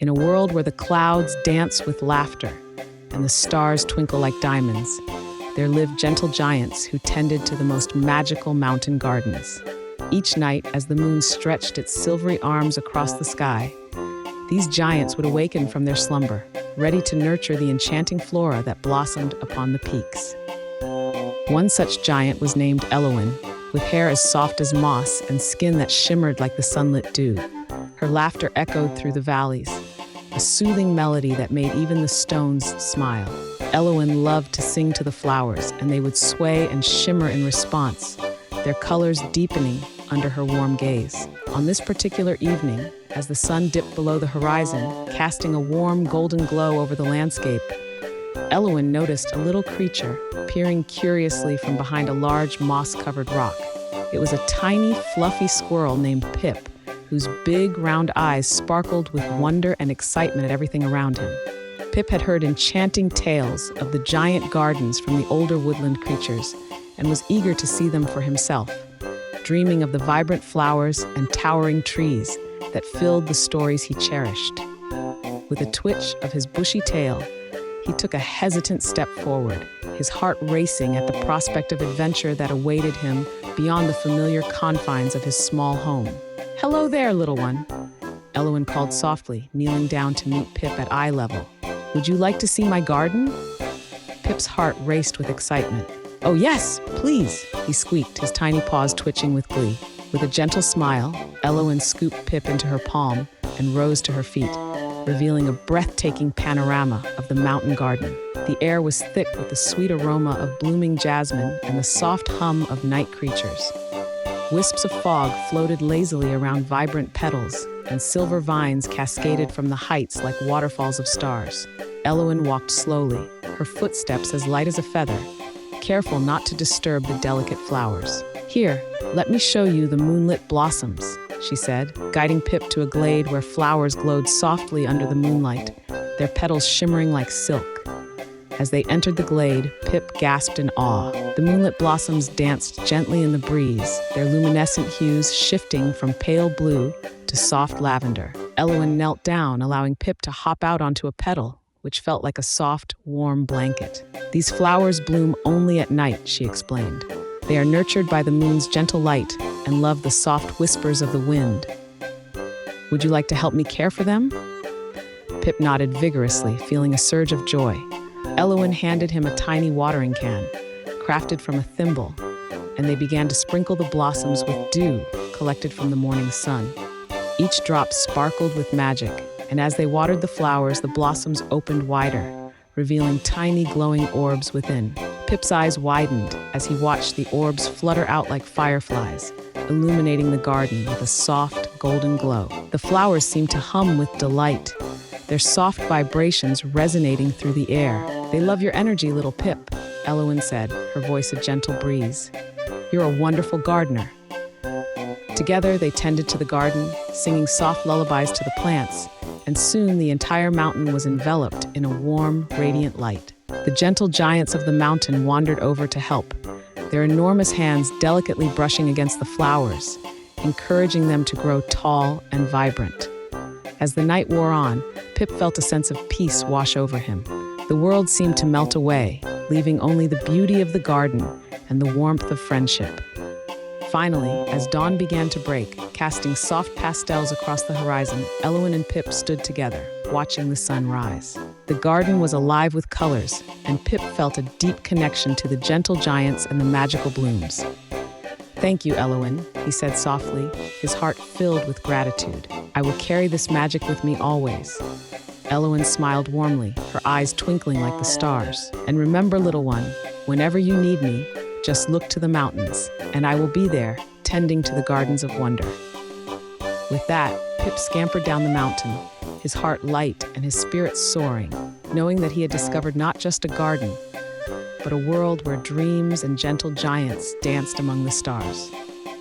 In a world where the clouds dance with laughter and the stars twinkle like diamonds, there lived gentle giants who tended to the most magical mountain gardens. Each night, as the moon stretched its silvery arms across the sky, these giants would awaken from their slumber, ready to nurture the enchanting flora that blossomed upon the peaks. One such giant was named Elowen, with hair as soft as moss and skin that shimmered like the sunlit dew. Her laughter echoed through the valleys, a soothing melody that made even the stones smile. Elowen loved to sing to the flowers, and they would sway and shimmer in response, their colors deepening under her warm gaze. On this particular evening, as the sun dipped below the horizon, casting a warm golden glow over the landscape, Elowen noticed a little creature peering curiously from behind a large moss-covered rock. It was a tiny, fluffy squirrel named Pip, whose big, round eyes sparkled with wonder and excitement at everything around him. Pip had heard enchanting tales of the giant gardens from the older woodland creatures and was eager to see them for himself, dreaming of the vibrant flowers and towering trees that filled the stories he cherished. With a twitch of his bushy tail, he took a hesitant step forward, his heart racing at the prospect of adventure that awaited him beyond the familiar confines of his small home. "Hello there, little one," Elowen called softly, kneeling down to meet Pip at eye level. "Would you like to see my garden?" Pip's heart raced with excitement. "Oh yes, please," he squeaked, his tiny paws twitching with glee. With a gentle smile, Elowen scooped Pip into her palm and rose to her feet, revealing a breathtaking panorama of the mountain garden. The air was thick with the sweet aroma of blooming jasmine and the soft hum of night creatures. Wisps of fog floated lazily around vibrant petals, and silver vines cascaded from the heights like waterfalls of stars. Elowen walked slowly, her footsteps as light as a feather, careful not to disturb the delicate flowers. "Here, let me show you the moonlit blossoms," she said, guiding Pip to a glade where flowers glowed softly under the moonlight, their petals shimmering like silk. As they entered the glade, Pip gasped in awe. The moonlit blossoms danced gently in the breeze, their luminescent hues shifting from pale blue to soft lavender. Elowen knelt down, allowing Pip to hop out onto a petal, which felt like a soft, warm blanket. "These flowers bloom only at night," she explained. "They are nurtured by the moon's gentle light and love the soft whispers of the wind. Would you like to help me care for them?" Pip nodded vigorously, feeling a surge of joy. Elowen handed him a tiny watering can, crafted from a thimble, and they began to sprinkle the blossoms with dew collected from the morning sun. Each drop sparkled with magic, and as they watered the flowers, the blossoms opened wider, revealing tiny glowing orbs within. Pip's eyes widened as he watched the orbs flutter out like fireflies, illuminating the garden with a soft, golden glow. The flowers seemed to hum with delight, their soft vibrations resonating through the air. "They love your energy, little Pip," Elowen said, her voice a gentle breeze. "You're a wonderful gardener." Together, they tended to the garden, singing soft lullabies to the plants, and soon the entire mountain was enveloped in a warm, radiant light. The gentle giants of the mountain wandered over to help, their enormous hands delicately brushing against the flowers, encouraging them to grow tall and vibrant. As the night wore on, Pip felt a sense of peace wash over him. The world seemed to melt away, leaving only the beauty of the garden and the warmth of friendship. Finally, as dawn began to break, casting soft pastels across the horizon, Elowen and Pip stood together, watching the sun rise. The garden was alive with colors, and Pip felt a deep connection to the gentle giants and the magical blooms. "Thank you, Elowen," he said softly, his heart filled with gratitude. "I will carry this magic with me always." Elowen smiled warmly, her eyes twinkling like the stars. "And remember, little one, whenever you need me, just look to the mountains, and I will be there, tending to the gardens of wonder." With that, Pip scampered down the mountain, his heart light and his spirits soaring, knowing that he had discovered not just a garden, but a world where dreams and gentle giants danced among the stars.